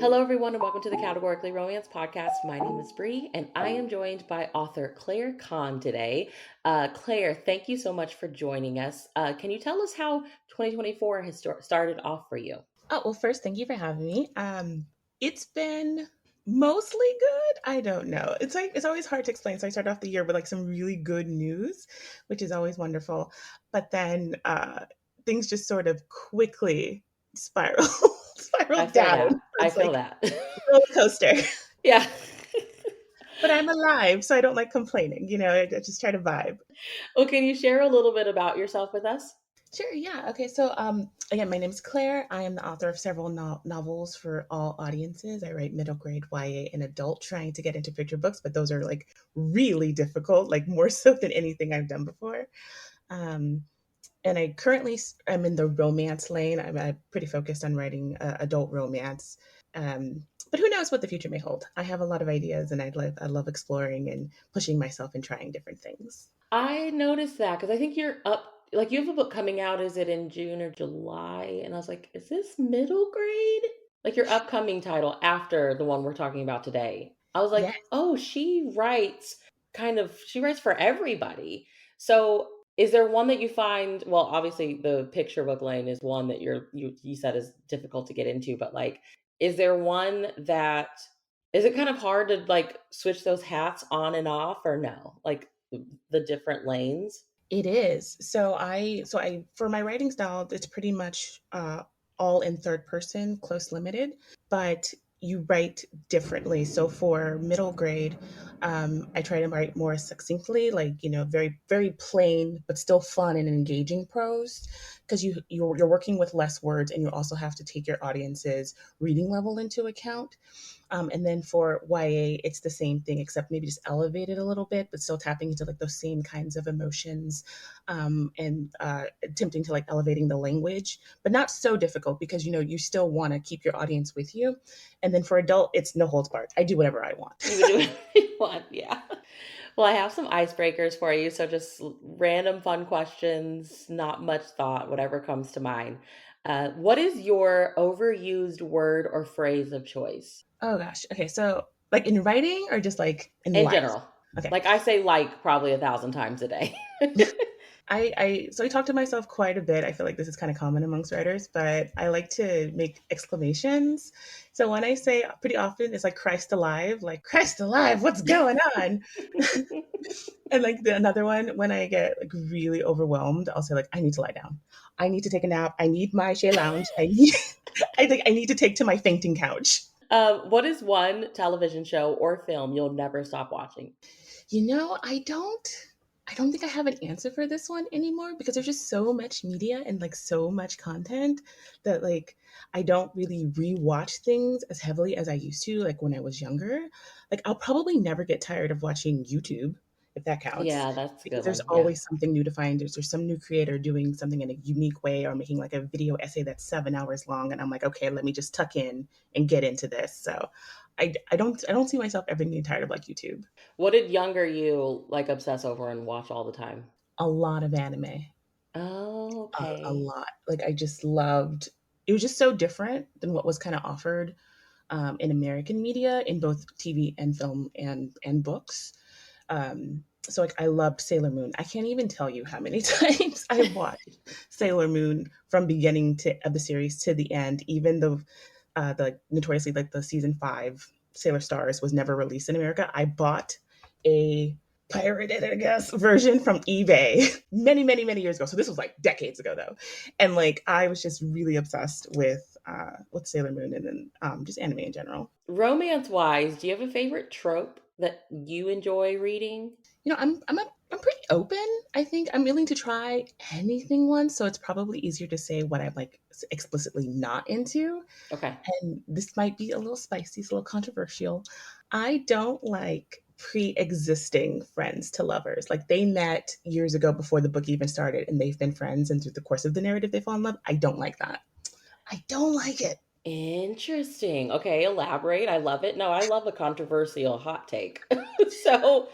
Hello, everyone, and welcome to the Categorically Romance podcast. My name is Bree, and I am joined by author Claire Kann today. Claire, thank you so much for joining us. Can you tell us how 2024 has started off for you? Oh, well, first, thank you for having me. It's been mostly good. I don't know. It's always hard to explain. So I start off the year with like some really good news, which is always wonderful. But then things just sort of quickly spiral spiral I feel down. that. I It's feel like that. roller coaster. Yeah. But I'm alive, so I don't like complaining. I just try to vibe. Well, can you share a little bit about yourself with us? Sure, yeah. Okay, so again, my name is Claire. I am the author of several novels for all audiences. I write middle grade YA and adult, trying to get into picture books, but those are like really difficult, like more so than anything I've done before. Um, and I currently am in the romance lane. I'm pretty focused on writing adult romance. But who knows what the future may hold? I have a lot of ideas, and I love exploring and pushing myself and trying different things. I noticed that because I think you're up, like, you have a book coming out. Is it in June or July? And I was like, is this middle grade? Like your upcoming title after the one we're talking about today. I was Yes. like, oh, she writes for everybody. So is there one that you find, well, obviously the picture book lane is one that you said is difficult to get into, but like, is there one that is it kind of hard to like switch those hats on and off or no? Like the different lanes? It is. So I for my writing style, it's pretty much all in third person, close limited, but you write differently. So for middle grade, I try to write more succinctly, like very very plain but still fun and engaging prose, because you're working with less words, and you also have to take your audience's reading level into account. And then for YA, it's the same thing, except maybe just elevated a little bit, but still tapping into like those same kinds of emotions, and attempting to like elevating the language, but not so difficult because you still want to keep your audience with you. And then for adult, it's no holds barred. I do whatever I want. You would do whatever you want, yeah. Well, I have some icebreakers for you. So just random fun questions, not much thought, whatever comes to mind. What is your overused word or phrase of choice Oh gosh. Okay, so like in writing or just like in in life? general? Okay. Like I say, like probably 1,000 times a day. I talk to myself quite a bit. I feel like this is kind of common amongst writers, but I like to make exclamations. So when I say pretty often, it's like Christ alive, like Christ alive, what's going on? And like another one, when I get like really overwhelmed, I'll say like I need to lie down. I need to take a nap. I need my Shea Lounge. I need to take to my fainting couch. What is one television show or film you'll never stop watching? I don't think I have an answer for this one anymore because there's just so much media and like so much content that like I don't really rewatch things as heavily as I used to like when I was younger. Like I'll probably never get tired of watching YouTube, if that counts, Yeah, that's a because good there's one. Yeah. always something new to find. There's some new creator doing something in a unique way or making like a video essay that's 7 hours long, and I'm like, okay, let me just tuck in and get into this. So I don't see myself ever getting tired of like YouTube. What did younger you like obsess over and watch all the time? A lot of anime. Oh, A okay. lot. Like I just loved. It was just so different than what was kind of offered in American media in both TV and film and books. So like I loved Sailor Moon. I can't even tell you how many times I watched Sailor Moon from beginning to of the series to the end. Even though the notoriously like the season 5 Sailor Stars was never released in America, I bought a pirated, I guess, version from eBay many, many, many years ago. So this was like decades ago though. And like I was just really obsessed with Sailor Moon and then just anime in general. Romance wise, do you have a favorite trope that you enjoy reading? I'm pretty open. I think I'm willing to try anything once, so it's probably easier to say what I'm like explicitly not into. Okay. And this might be a little spicy, it's a little controversial. I don't like pre-existing friends to lovers. Like they met years ago before the book even started, and they've been friends, and through the course of the narrative, they fall in love. I don't like that. I don't like it. Interesting. Okay, elaborate. I love it. No, I love a controversial hot take. So,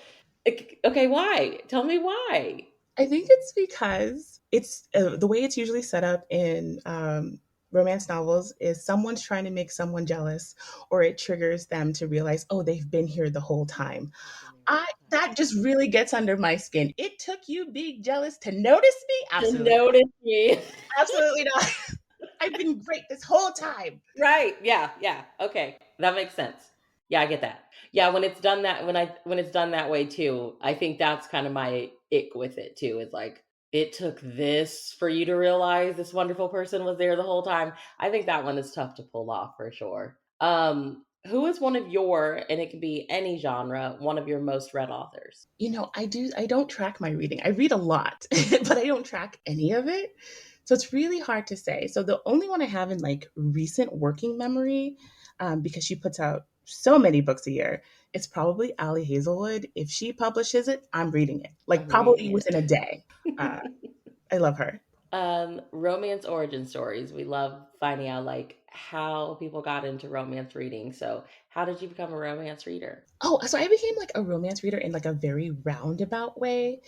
okay, why? Tell me why. I think it's because it's the way it's usually set up in romance novels is someone's trying to make someone jealous, or it triggers them to realize, oh, they've been here the whole time. I've been there the I whole time. That just really gets under my skin. It took you being jealous to notice me? To Absolutely. notice me. Absolutely not. I've been great this whole time. Right. Yeah. Yeah. Okay. That makes sense. Yeah, I get that. Yeah, when it's done that when it's done that way too, I think that's kind of my ick with it too. Is like it took this for you to realize this wonderful person was there the whole time. I think that one is tough to pull off for sure. Who is one of your, and it can be any genre, one of your most read authors? I don't track my reading. I read a lot, but I don't track any of it. So it's really hard to say. So the only one I have in like recent working memory, because she puts out so many books a year, it's probably Allie Hazelwood. If she publishes it, I'm reading it. Like I'm reading probably it. within a day. Uh, I love her. Romance origin stories. We love finding out like how people got into romance reading. So, how did you become a romance reader? Oh, so I became like a romance reader in like a very roundabout way.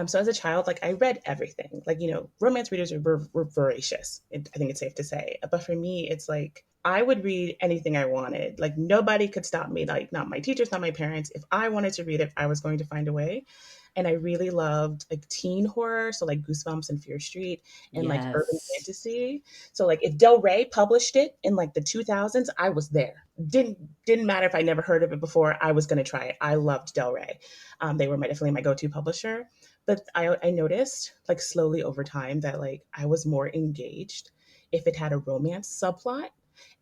So as a child, like I read everything. Like, romance readers were voracious. I think it's safe to say. But for me, it's like I would read anything I wanted. Like nobody could stop me. Like not my teachers, not my parents. If I wanted to read it, I was going to find a way. And I really loved like teen horror, so like Goosebumps and Fear Street, and like urban Yes. fantasy. So like if Del Rey published it in like the 2000s, I was there. Didn't matter if I never heard of it before. I was going to try it. I loved Del Rey. They were definitely my go-to publisher. But I noticed like slowly over time that like I was more engaged if it had a romance subplot.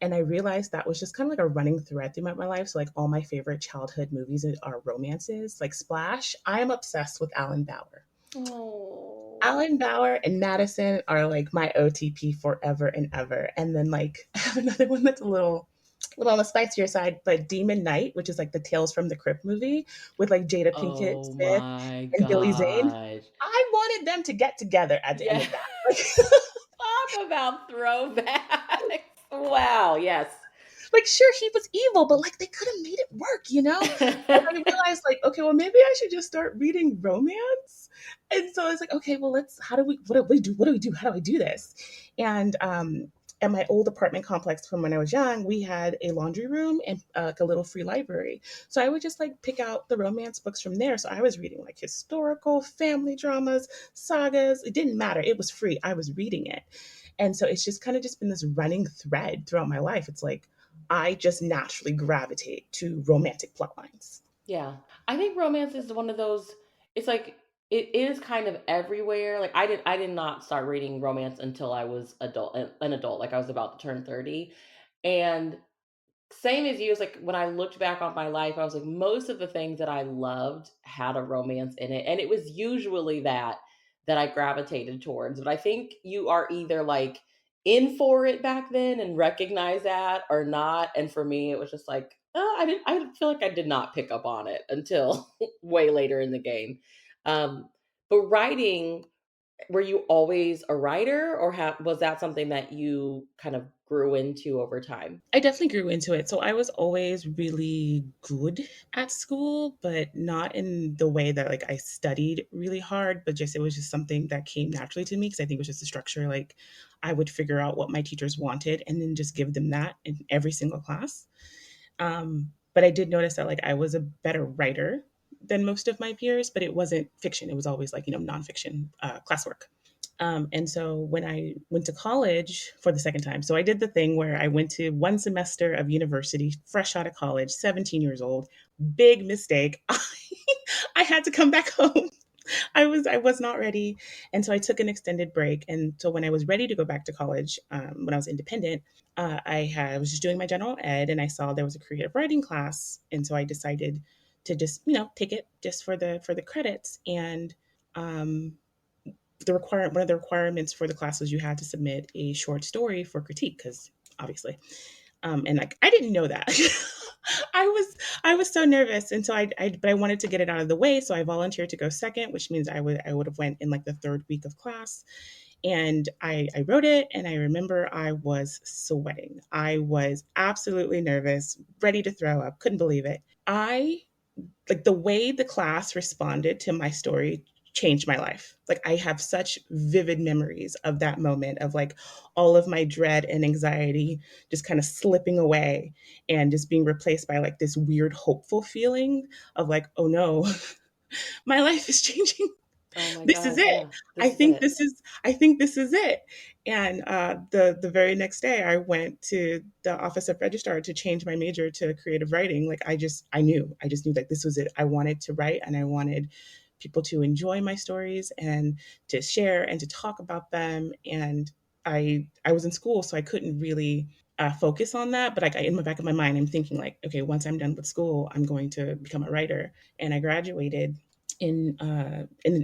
And I realized that was just kind of like a running thread throughout my life. So like all my favorite childhood movies are romances, like Splash. I am obsessed with Alan Bauer. Oh. Alan Bauer and Madison are like my OTP forever and ever. And then like I have another one that's a little on the spicier side, but Demon Knight, which is like the Tales from the Crypt movie with like Jada Pinkett Oh Smith my and Billy Zane. gosh. I wanted them to get together at the end Yeah. of that. Like, Talk about throwbacks. Wow. Yes. like sure he was evil, but like they could have made it work. And I realized like, okay, well maybe I should just start reading romance. And so I was like, okay, well let's how do we what do we do? What do we do? How do I do this? And at my old apartment complex from when I was young, we had a laundry room and like a little free library. So I would just like pick out the romance books from there. So I was reading like historical family dramas, sagas. It didn't matter. It was free. I was reading it. And so it's just kind of just been this running thread throughout my life. It's like I just naturally gravitate to romantic plot lines. Yeah. I think romance is one of those, it's like it is kind of everywhere. Like I did not start reading romance until I was an adult, like I was about to turn 30. And same as you, it's like when I looked back on my life, I was like, most of the things that I loved had a romance in it. And it was usually that I gravitated towards. But I think you are either like in for it back then and recognize that or not. And for me, it was just like, oh, I feel like I did not pick up on it until way later in the game. Um, but writing, were you always a writer or was that something that you kind of grew into over time? I definitely grew into it. So I was always really good at school, but not in the way that like I studied really hard, but just it was just something that came naturally to me because I think it was just a structure. Like I would figure out what my teachers wanted and then just give them that in every single class. But I did notice that like I was a better writer than most of my peers, but it wasn't fiction. It was always like, nonfiction classwork. And so when I went to college for the second time, so I did the thing where I went to one semester of university, fresh out of college, 17 years old, big mistake. I had to come back home. I was not ready, and so I took an extended break. And so when I was ready to go back to college, when I was independent, I was just doing my general ed, and I saw there was a creative writing class, and so I decided to just take it just for the credits. And um, one of the requirements for the class was you had to submit a short story for critique because obviously and like I didn't know that. I was so nervous, and so but I wanted to get it out of the way, so I volunteered to go second, which means I would have went in like the third week of class, and I wrote it, and I remember I was sweating. I was absolutely nervous, ready to throw up, couldn't believe it. I like the way the class responded to my story changed my life. Like I have such vivid memories of that moment of like all of my dread and anxiety just kind of slipping away and just being replaced by like this weird hopeful feeling of like, oh no, my life is changing. Oh my This is god, it. yeah. This is it. I think this is it. And the very next day I went to the office of registrar to change my major to creative writing. Like I just knew that this was it. I wanted to write and I wanted people to enjoy my stories and to share and to talk about them. And I was in school, so I couldn't really focus on that. But like in the back of my mind, I'm thinking like, okay, once I'm done with school, I'm going to become a writer. And I graduated in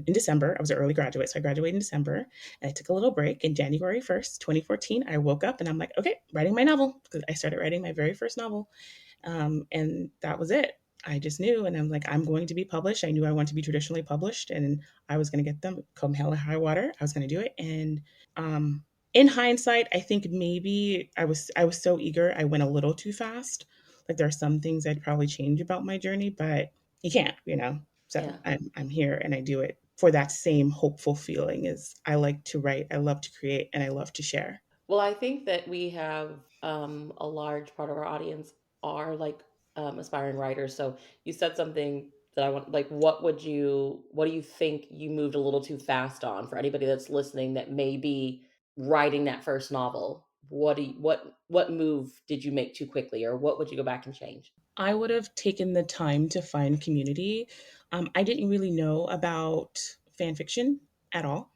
December. I was an early graduate, so I graduated in December, and I took a little break. In January 1st, 2014, I woke up and I'm like, okay, writing my novel, because I started writing my very first novel, and that was it. I just knew, and I'm like, I'm going to be published. I knew I wanted to be traditionally published, and I was going to get them come hell or high water. I was going to do it, and um, in hindsight, I think maybe I was so eager, I went a little too fast. Like there are some things I'd probably change about my journey, but you can't, you know. So Yeah. I'm here, and I do it for that same hopeful feeling. Is I like to write, I love to create, and I love to share. Well, I think that we have a large part of our audience are like aspiring writers. So you said something that I want, like, what do you think you moved a little too fast on for anybody that's listening that may be writing that first novel? What move did you make too quickly, or what would you go back and change? I would have taken the time to find community. I didn't really know about fan fiction at all,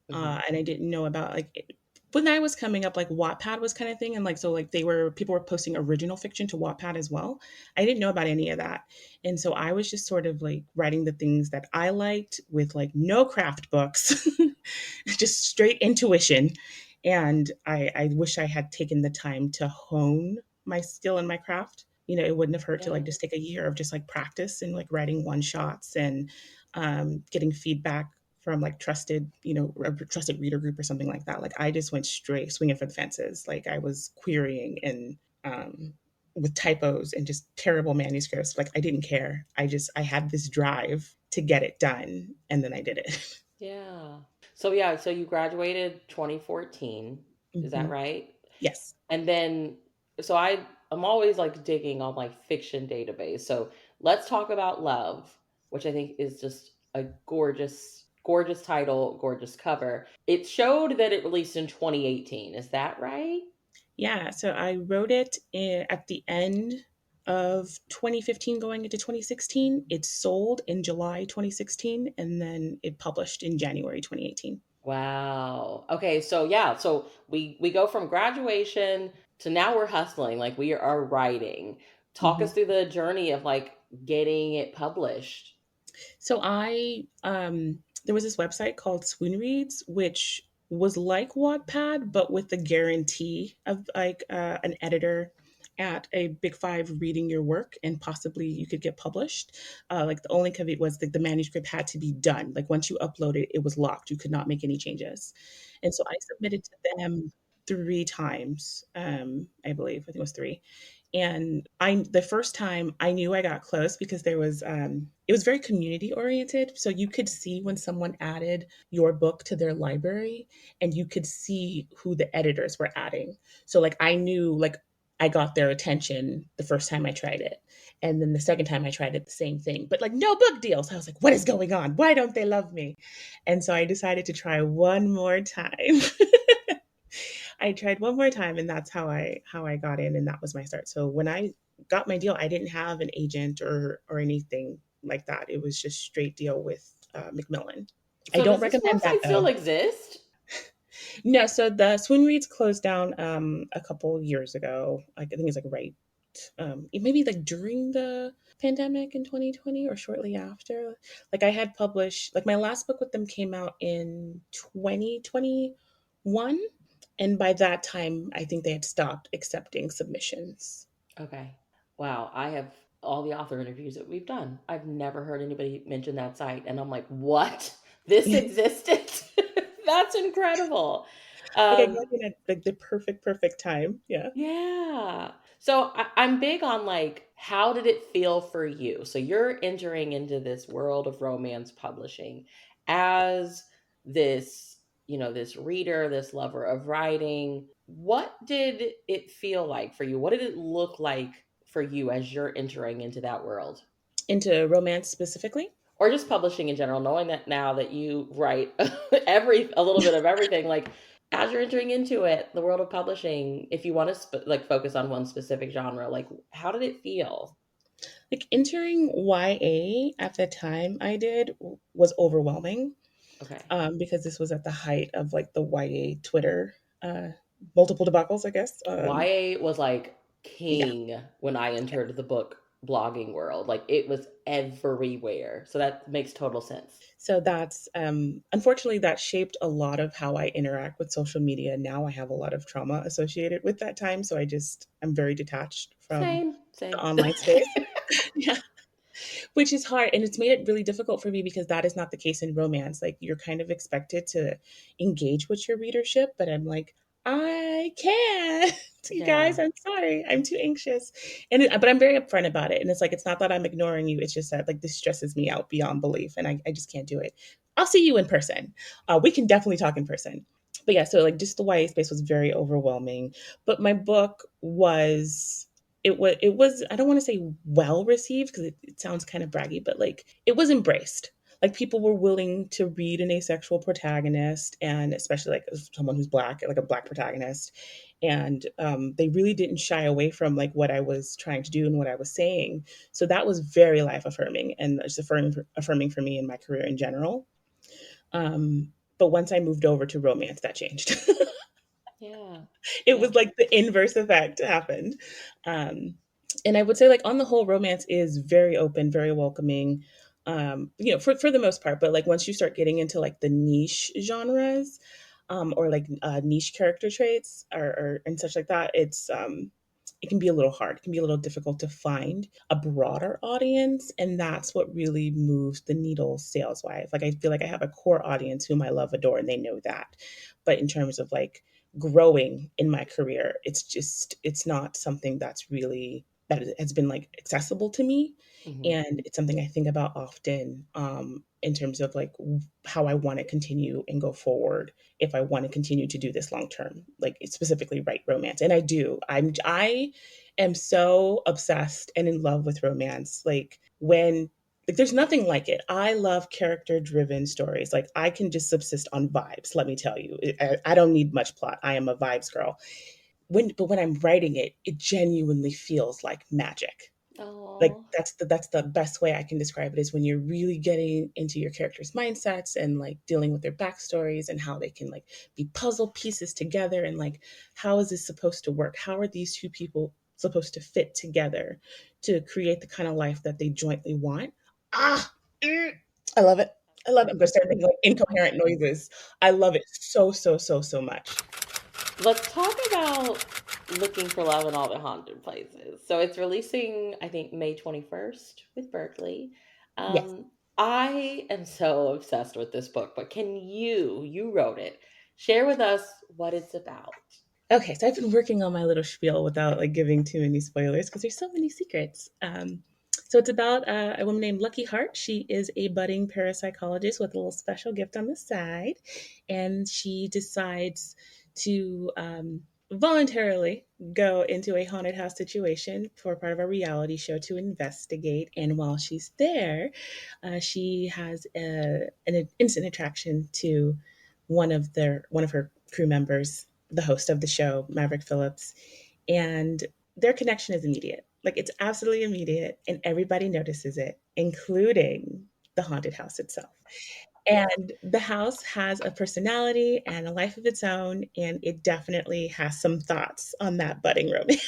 Hmm. and I didn't know about when I was coming up, like Wattpad was kind of thing, and like so like they were people were posting original fiction to Wattpad as well. I didn't know about any of that, and so I was just sort of like writing the things that I liked with like no craft books, just straight intuition. And I wish I had taken the time to hone my skill and my craft. You know, it wouldn't have hurt to Yeah. like just take a year of just like practice and like writing one shots and getting feedback from like trusted, a trusted reader group or something like that. Like I just went straight swinging for the fences. Like I was querying and with typos and just terrible manuscripts. Like I didn't care. I had this drive to get it done, and then I did it. Yeah. So yeah, so you graduated 2014. Is that Hmm. right? Yes. And then so I'm always like digging on like fiction database. So let's talk about Love, which I think is just a gorgeous title, gorgeous cover. It showed that it released in 2018. Is that right? Yeah, so I wrote it at the end of 2015 going into 2016. It sold in July 2016 and then it published in January 2018. Wow. Okay, so yeah, so we go from graduation to now we're hustling, like we are writing. Talk us Mhm. through the journey of like getting it published. So there was this website called Swoon Reads, which was like Wattpad, but with the guarantee of like an editor at a big five reading your work and possibly you could get published. Like the only caveat was that the manuscript had to be done. Like once you upload it, it was locked. You could not make any changes. And so I submitted to them three times, I believe. I think it was three. And the first time I knew I got close because it was very community oriented. So you could see when someone added your book to their library and you could see who the editors were adding. So like I knew like I got their attention the first time I tried it. And then the second time I tried it, the same thing, but like no book deals. I was like, what is going on? Why don't they love me? And so I decided to try one more time. I tried one more time, and that's how I got in, and that was my start. So when I got my deal, I didn't have an agent or anything like that. It was just straight deal with Macmillan. I So don't does this recommend that website still though. exist? No, so the Swoon Reads closed down a couple years ago. Like I think it's like right, maybe like during the pandemic in 2020 or shortly after. Like I had published like my last book with them came out in 2021, and by that time I think they had stopped accepting submissions. Okay. Wow, I have all the author interviews that we've done. I've never heard anybody mention that site, and I'm like, "What? This Like existed?" That's incredible. I Um, got in at like the perfect time. Yeah. yeah. So I'm big on like, how did it feel for you? So you're entering into this world of romance publishing. as this, this reader, this lover of writing, what did it feel like for you? What did it look like for you as you're entering into that world? Into romance specifically. Or just publishing in general, knowing that now that you write every a little bit of everything, like as you're entering into it, the world of publishing, if you want to like focus on one specific genre, like how did it feel? Like entering YA at the time I did was overwhelming, Okay. because this was at the height of like the YA Twitter, uh, multiple debacles, I guess. YA was like Yeah. king when I entered the book blogging world. Like it was everywhere. So that makes total sense. So that's, unfortunately, that shaped a lot of how I interact with social media. Now I have a lot of trauma associated with that time. So I'm very detached from Same, the same. online space. Yeah. Which is hard. And it's made it really difficult for me because that is not the case in romance. Like you're kind of expected to engage with your readership, but I'm like, I can't. You guys, Yeah, I'm sorry. I'm too anxious. But I'm very upfront about it. And it's like, it's not that I'm ignoring you. It's just that like this stresses me out beyond belief. And I just can't do it. I'll see you in person. We can definitely talk in person. But yeah, so like just the YA space was very overwhelming. But my book was it was I don't want to say well received because it sounds kind of braggy, but like it was embraced. Like people were willing to read an asexual protagonist, and especially like someone who's black, like a black protagonist, and they really didn't shy away from like what I was trying to do and what I was saying. So that was very life affirming and just affirming for me in my career in general. But once I moved over to romance, that changed. yeah, It yeah. was like the inverse effect happened. Um, and I would say, like, on the whole, romance is very open, very welcoming, for the most part. But like, once you start getting into like the niche genres, or like niche character traits or and such like that, it can be a little hard. It can be a little difficult to find a broader audience. And that's what really moves the needle sales wise. Like, I feel like I have a core audience whom I love, adore, and they know that. But in terms of like growing in my career, it's not something that has been like accessible to me. Hmm. And it's something I think about often, in terms of like how I want to continue and go forward if I want to continue to do this long term, like specifically write romance. And I am so obsessed and in love with romance. Like there's nothing like it. I love character driven stories. Like I can just subsist on vibes. Let me tell you, I don't need much plot. I am a vibes girl. But when I'm writing it, it genuinely feels like magic. Like Oh. that's the best way I can describe it, is when you're really getting into your characters' mindsets and like dealing with their backstories and how they can like be puzzle pieces together, and like how is this supposed to work? How are these two people supposed to fit together to create the kind of life that they jointly want? Ah, mm, I love it. I love it. I'm gonna start making like incoherent noises. I love it so so so so much. Let's talk about Looking for Love in All the Haunted Places. So it's releasing, I think, May 21st with Berkeley. Yes. I am so obsessed with this book, but you wrote it, share with us what it's about. Okay, so I've been working on my little spiel without like giving too many spoilers because there's so many secrets. So it's about a woman named Lucky Hart. She is a budding parapsychologist with a little special gift on the side, and she decides to voluntarily go into a haunted house situation for part of a reality show to investigate. And while she's there, she has an instant attraction to one of her crew members, the host of the show, Maverick Phillips, and their connection is immediate. Like it's absolutely immediate, and everybody notices it, including the haunted house itself. And the house has a personality and a life of its own, and it definitely has some thoughts on that budding romance.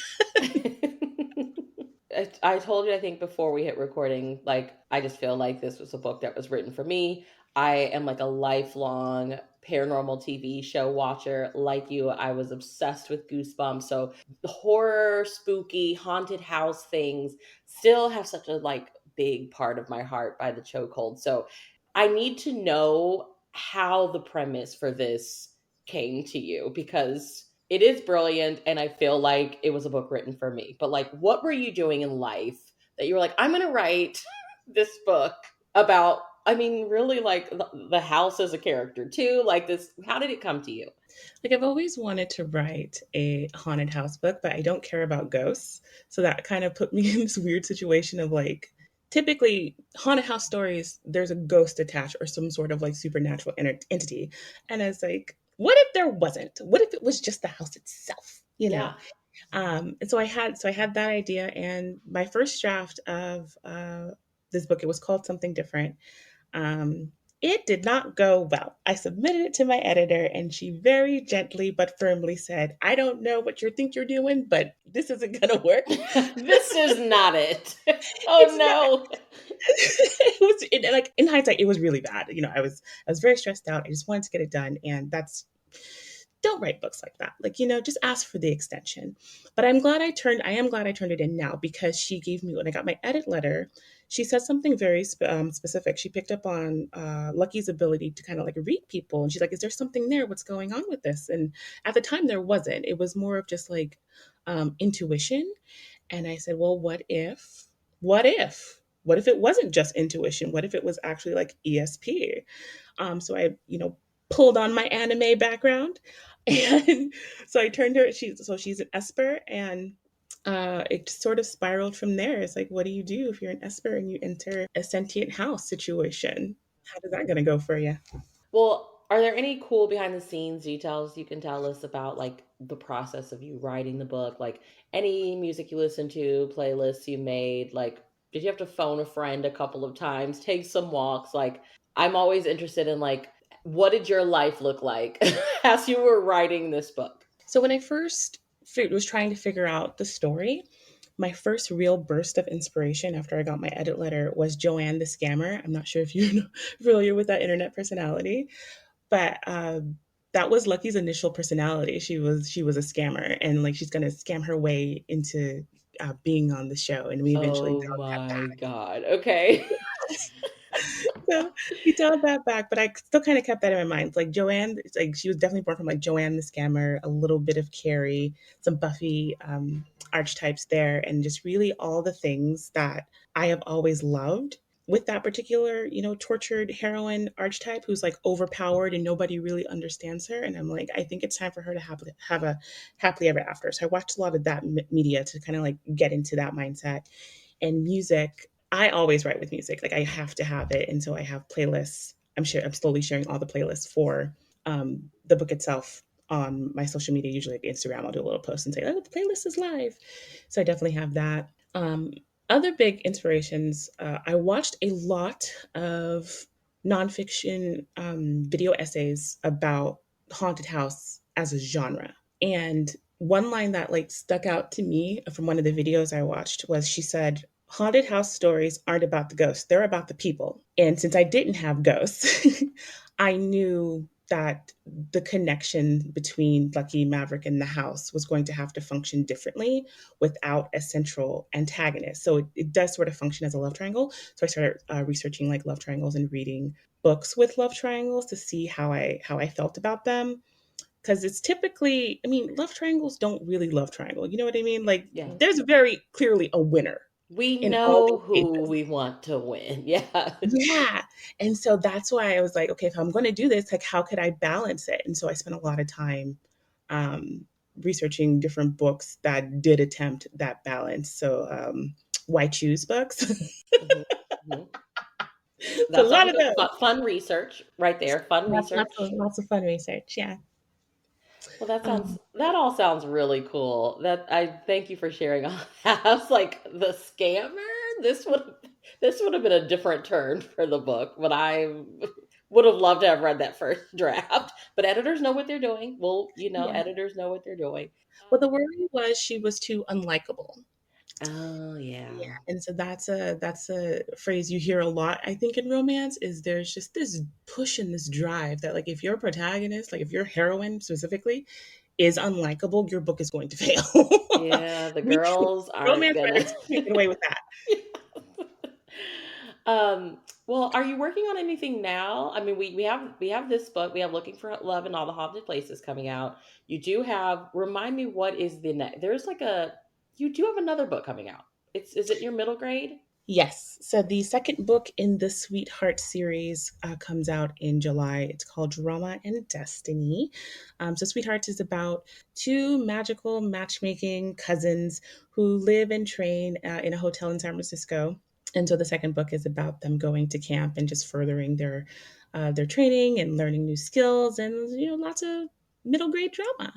I told you, I think before we hit recording, like I just feel like this was a book that was written for me. I am like a lifelong paranormal TV show watcher. Like you, I was obsessed with Goosebumps. So the horror, spooky, haunted house things still have such a like big part of my heart by the chokehold. So I need to know how the premise for this came to you, because it is brilliant and I feel like it was a book written for me. But like what were you doing in life that you were like, I'm going to write this book about I mean, really, like the house as a character too. Like this, how did it come to you? Like I've always wanted to write a haunted house book, but I don't care about ghosts. So that kind of put me in this weird situation of like typically haunted house stories, there's a ghost attached or some sort of like supernatural entity. And it's like, what if there wasn't? What if it was just the house itself? You know? Yeah. And so I had that idea, and my first draft of this book, it was called something different. um, it did not go well. I submitted it to my editor, and she very gently but firmly said, "I don't know what you think you're doing, but this isn't going to work." This is not it. Oh It's not. no. Like in hindsight, it was really bad. You know, I was very stressed out. I just wanted to get it done, and that's don't write books like that. Like, you know, just ask for the extension. But I am glad I turned it in now because she gave me, when I got my edit letter, she said something very specific. She picked up on Lucky's ability to kind of like read people. And she's like, is there something there? What's going on with this? And at the time, there wasn't. It was more of just like intuition. And I said, well, what if? What if it wasn't just intuition? What if it was actually like ESP? So I, you know, pulled on my anime background, and so I turned her. She's an Esper, and it sort of spiraled from there. It's like, what do you do if you're an Esper and you enter a sentient house situation? How is that going to go for you? Well, are there any cool behind the scenes details you can tell us about like the process of you writing the book? Like any music you listen to, playlists you made, like did you have to phone a friend a couple of times, take some walks? Like I'm always interested in like what did your life look like as you were writing this book? So when I first was trying to figure out the story, my first real burst of inspiration after I got my edit letter was Joanne the Scammer. I'm not sure if you're familiar with that internet personality, but that was Lucky's initial personality. She was a scammer, and like she's gonna scam her way into being on the show, and we eventually Oh dialed that my back. god. Okay. So we dialed that back, but I still kind of kept that in my mind. Like Joanne, it's like she was definitely born from like Joanne the Scammer, a little bit of Carrie, some Buffy archetypes there, and just really all the things that I have always loved with that particular, you know, tortured heroine archetype who's like overpowered and nobody really understands her. And I'm like, I think it's time for her to have a happily ever after. So I watched a lot of that media to kind of like get into that mindset. And music, I always write with music. Like I have to have it. And so I have playlists. I'm slowly sharing all the playlists for the book itself on my social media. Usually like Instagram, I'll do a little post and say, oh, the playlist is live. So I definitely have that. Other big inspirations, I watched a lot of nonfiction video essays about haunted house as a genre. And one line that like stuck out to me from one of the videos I watched was she said, haunted house stories aren't about the ghosts, they're about the people. And since I didn't have ghosts, I knew that the connection between Lucky, Maverick, and the house was going to have to function differently without a central antagonist. So it does sort of function as a love triangle. So I started researching like love triangles and reading books with love triangles to see how I felt about them, because it's typically, I mean, love triangles don't really love triangle. You know what I mean? Like Yeah. there's very clearly a winner We in all know these who cases. we want to win. Yeah. Yeah. And so that's why I was like, okay, if I'm going to do this, like, how could I balance it? And so I spent a lot of time um, researching different books that did attempt that balance. So, Why Choose books. Mhm, mhm. So a That lot sounds of good. those. Fun research right there. Fun research. Lots of fun research. Yeah. Well, that Um, sounds that all sounds really cool. That I thank you for sharing all that. I was like the scammer. This would have been a different turn for the book, but I would have loved to have read that first draft. But editors know what they're doing. Well, yeah. editors know what they're doing. Well, the worry was she was too unlikable. Oh Yeah, yeah. and so that's a phrase you hear a lot, I think, in romance, is there's just this push and this drive that like if your protagonist, like if your heroine specifically is unlikable, your book is going to fail. Yeah, the We girls aren't romance gonna. writers can't get away with that. Well, are you working on anything now? I mean, we have this book. We have Looking for Love in All the Haunted Places coming out. You do have. Remind me what is the next? There's like a. You do have another book coming out. It's is it your middle grade? Yes. So the second book in the Sweetheart series comes out in July. It's called Drama and Destiny. So Sweethearts is about two magical matchmaking cousins who live and train in a hotel in San Francisco. And so the second book is about them going to camp and just furthering their training and learning new skills and lots of middle grade drama.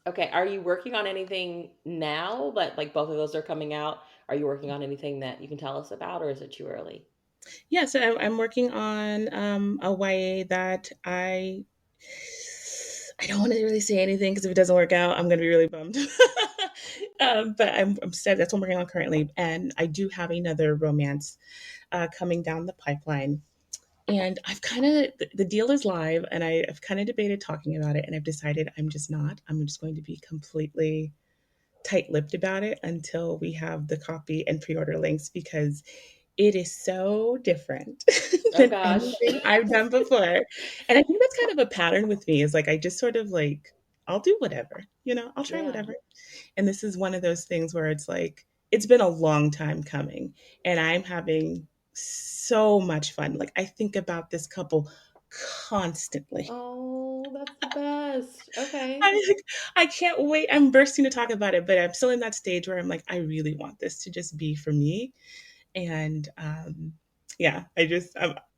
Okay, are you working on anything now that like both of those are coming out? Are you working on anything that you can tell us about, or is it too early? Yeah, so I'm working on a YA that I don't want to really say anything because if it doesn't work out, I'm going to be really bummed. But I'm sad that's what I'm working on currently, and I do have another romance coming down the pipeline. And I've kind of the deal is live, and I've kind of debated talking about it, and I've decided I'm just not. I'm just going to be completely tight-lipped about it until we have the copy and pre-order links because it is so different Oh than gosh. anything I've done before. And I think that's kind of a pattern with me is like I just sort of like I'll do whatever, I'll try Yeah. whatever. And this is one of those things where it's like it's been a long time coming and I'm having so much fun. Like I think about this couple constantly. Oh, that's the best. Okay. I I can't wait. I'm bursting to talk about it, but I'm still in that stage where I'm like, I really want this to just be for me. And yeah, I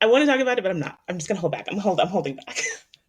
want to talk about it, but I'm not. I'm just gonna hold back. I'm holding back.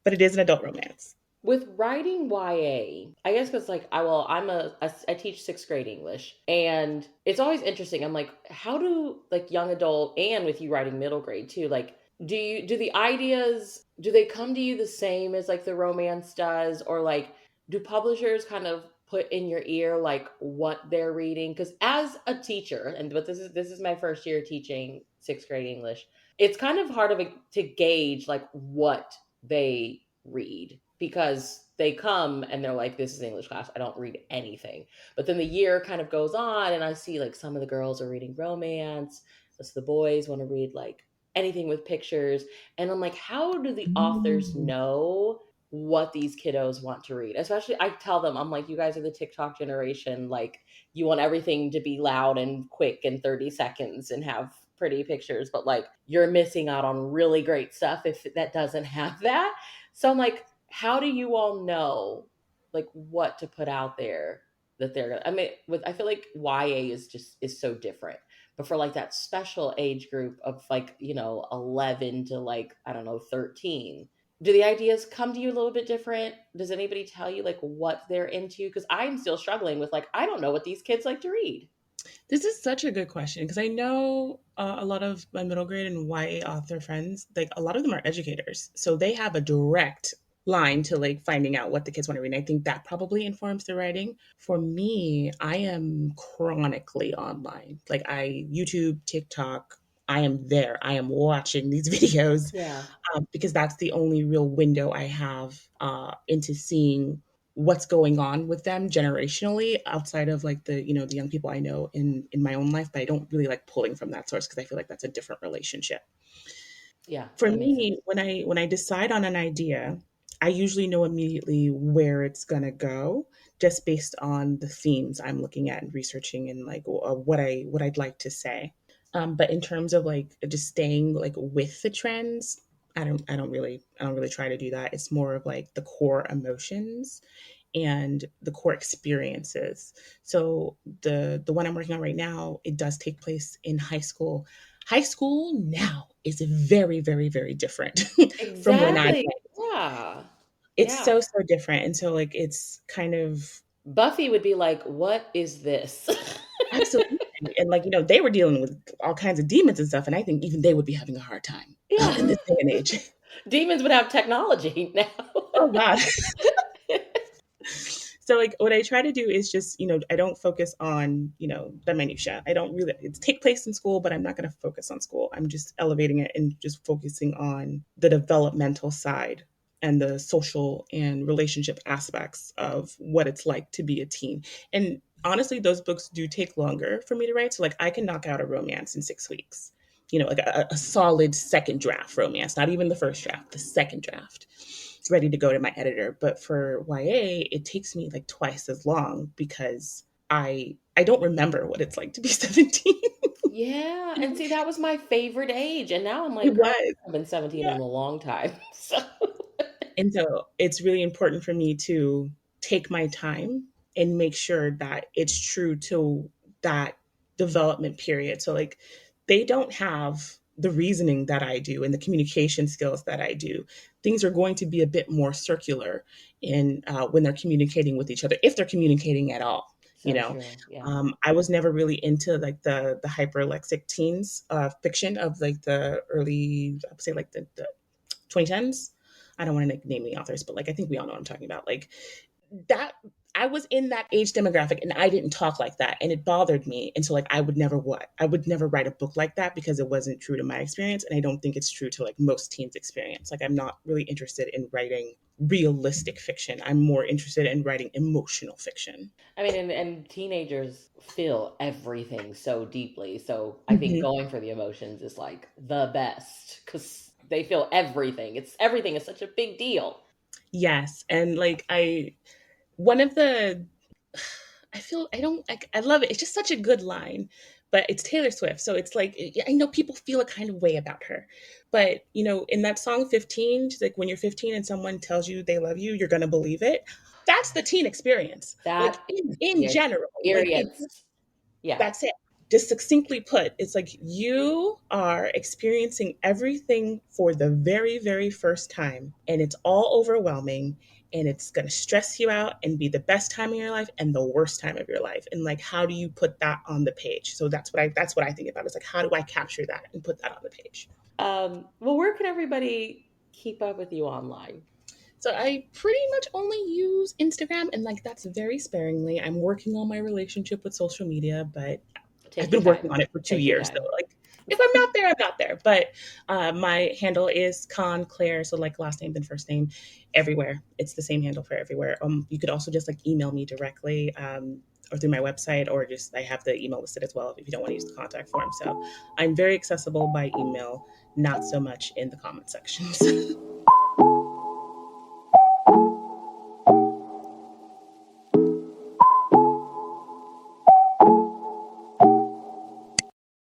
But it is an adult romance. With writing YA, I guess because like I teach sixth grade English, and it's always interesting. I'm like, how do like young adult and with you writing middle grade too, like do the ideas do they come to you the same as like the romance does, or like do publishers kind of put in your ear like what they're reading? Because as a teacher, and but this is my first year teaching sixth grade English, it's kind of hard to gauge like what they read because they come and they're like, this is English class, I don't read anything. But then the year kind of goes on and I see like some of the girls are reading romance, so the boys want to read like anything with pictures. And I'm like, how do the authors Mm. know what these kiddos want to read? Especially I tell them, I'm like, you guys are the TikTok generation, like you want everything to be loud and quick in 30 seconds and have pretty pictures, but like you're missing out on really great stuff if that doesn't have that. So I'm like, how do you all know like what to put out there that they're gonna, I mean, with I feel like YA is so different. But for like that special age group of like, 11 to like, I don't know, 13, do the ideas come to you a little bit different? Does anybody tell you like what they're into? Because I'm still struggling with like, I don't know what these kids like to read. This is such a good question because I know a lot of my middle grade and YA author friends, like a lot of them are educators. So they have a direct line to like finding out what the kids want to read. And I think that probably informs the writing. For me, I am chronically online. Like I YouTube, TikTok, I am there. I am watching these videos Yeah. because that's the only real window I have into seeing what's going on with them generationally outside of like the young people I know in my own life, but I don't really like pulling from that source because I feel like that's a different relationship. Yeah. For That makes me, sense. when I decide on an idea, I usually know immediately where it's gonna go just based on the themes I'm looking at and researching and like what I'd like to say. But in terms of like just staying like with the trends, I don't really try to do that. It's more of like the core emotions and the core experiences. So the one I'm working on right now, it does take place in high school. High school now is very, very, very different from when I Exactly. went. Yeah. It's Yeah. so, so different. And so like it's kind of Buffy would be like, what is this? absolutely. And like, they were dealing with all kinds of demons and stuff. And I think even they would be having a hard time Yeah. in this day and age. Demons would have technology now. Oh God. So like what I try to do is just, I don't focus on, the minutia. I don't really it's take place in school, but I'm not going to focus on school. I'm just elevating it and just focusing on the developmental side and the social and relationship aspects of what it's like to be a teen. And honestly, those books do take longer for me to write. So like I can knock out a romance in 6 weeks. Like a solid second draft romance, not even the first draft, the second draft ready to go to my editor. But for YA, it takes me like twice as long because I I don't remember what it's like to be 17. Yeah, and see, that was my favorite age, and now I'm It like, "Girl, was. I've been 17 Yeah. in a long time." So And so it's really important for me to take my time and make sure that it's true to that development period. So, like, they don't have the reasoning that I do and the communication skills that I do. Things are going to be a bit more circular in when they're communicating with each other, if they're communicating at all. You so know, true, yeah. I was never really into like the hyperlexic teens fiction of like the early, I would say like the 2010s. I don't want to name the authors, but like I think we all know what I'm talking about. Like that, I was in that age demographic and I didn't talk like that, and it bothered me. And so like I would never write a book like that because it wasn't true to my experience, and I don't think it's true to like most teens' experience. Like I'm not really interested in writing realistic fiction. I'm more interested in writing emotional fiction. I mean, and teenagers feel everything so deeply, so I think Mhm. going for the emotions is, like, the best because they feel everything. It's everything is such a big deal. Yes, and like I one of the I feel I don't like I love it. It's just such a good line. But it's Taylor Swift, so it's like yeah, I know people feel a kind of way about her. But, you know, in that song 15, she's like when you're 15 and someone tells you they love you, you're going to believe it. That's the teen experience. Like That is in the general, like it experience. Yeah. that's it. Just succinctly put, it's like you are experiencing everything for the very, very first time, and it's all overwhelming, and it's going to stress you out and be the best time of your life and the worst time of your life. And like, how do you put that on the page? So that's what I think about. It's like, how do I capture that and put that on the page? Well, where can everybody keep up with you online? So I pretty much only use Instagram, and like that's very sparingly. I'm working on my relationship with social media, but I've Take your been working time. on it for two Take your years. So time. like if I'm not there, I'm not there. But my handle is Con Claire, so like last name then first name, everywhere. It's the same handle for everywhere. You could also just like email me directly. Or through my website, or just I have the email listed as well if you don't want to use the contact form. So I'm very accessible by email, not so much in the comment sections.